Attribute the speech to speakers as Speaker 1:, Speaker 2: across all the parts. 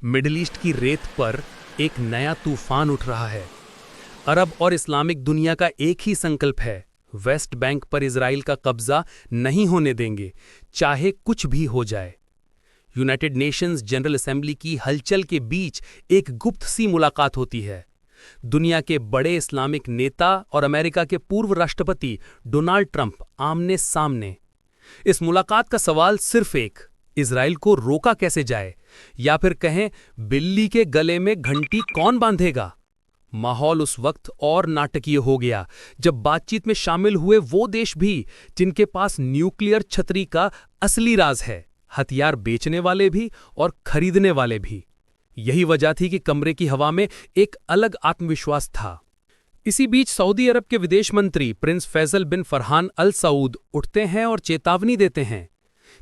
Speaker 1: Middle east की रेत पर एक नया तूफान उठ रहा है। अरब और इस्लामिक दुनिया का एक ही संकल्प है, वेस्ट बैंक पर इजराइल का कब्जा नहीं होने देंगे, चाहे कुछ भी हो जाए। यूनाइटेड नेशंस जनरल असेंबली की हलचल के बीच एक गुप्त सी मुलाकात होती है। दुनिया के बड़े इस्लामिक नेता और अमेरिका के पूर्व राष्ट्रपति डोनाल्ड ट्रंप आमने सामने। इस मुलाकात का सवाल सिर्फ एक, इजराइल को रोका कैसे जाए, या फिर कहें बिल्ली के गले में घंटी कौन बांधेगा। माहौल उस वक्त और नाटकीय हो गया जब बातचीत में शामिल हुए वो देश भी जिनके पास न्यूक्लियर छतरी का असली राज है, हथियार बेचने वाले भी और खरीदने वाले भी। यही वजह थी कि कमरे की हवा में एक अलग आत्मविश्वास था। इसी बीच सऊदी अरब के विदेश मंत्री प्रिंस फैसल बिन फरहान अल सऊद उठते हैं और चेतावनी देते हैं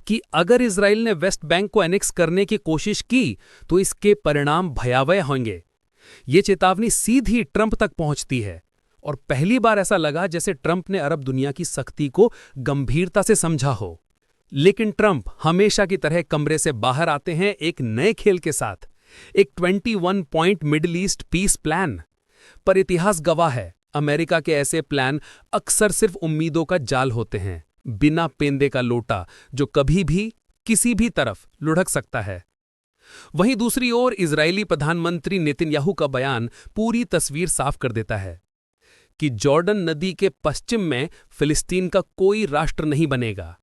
Speaker 1: कि अगर इजराइल ने वेस्ट बैंक को एनेक्स करने की कोशिश की तो इसके परिणाम भयावह होंगे। ये चेतावनी सीधी ट्रंप तक पहुंचती है और पहली बार ऐसा लगा जैसे ट्रंप ने अरब दुनिया की सख्ती को गंभीरता से समझा हो। लेकिन ट्रंप हमेशा की तरह कमरे से बाहर आते हैं एक नए खेल के साथ, एक 21 point middle east peace plan. पर इतिहास गवाह है, अमेरिका के ऐसे प्लान अक्सर सिर्फ उम्मीदों का जाल होते हैं, बिना पेंदे का लोटा जो कभी भी किसी भी तरफ लुढ़क सकता है। वहीं दूसरी ओर इजरायली प्रधानमंत्री नेतन्याहू का बयान पूरी तस्वीर साफ कर देता है कि जॉर्डन नदी के पश्चिम में फिलिस्तीन का कोई राष्ट्र नहीं बनेगा।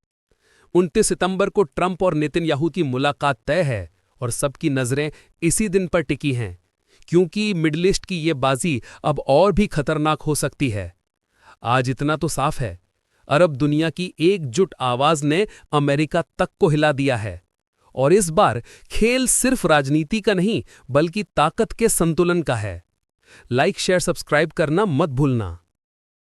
Speaker 1: 29 सितंबर को ट्रंप और नेतन्याहू की मुलाकात तय है और सबकी नजरें इसी दिन पर टिकी हैं, क्योंकि मिडिल ईस्ट की ये बाजी अब और भी खतरनाक हो सकती है। आज इतना तो साफ है, अरब दुनिया की एकजुट आवाज ने अमेरिका तक को हिला दिया है और इस बार खेल सिर्फ राजनीति का नहीं बल्कि ताकत के संतुलन का है। लाइक शेयर सब्सक्राइब करना मत भूलना।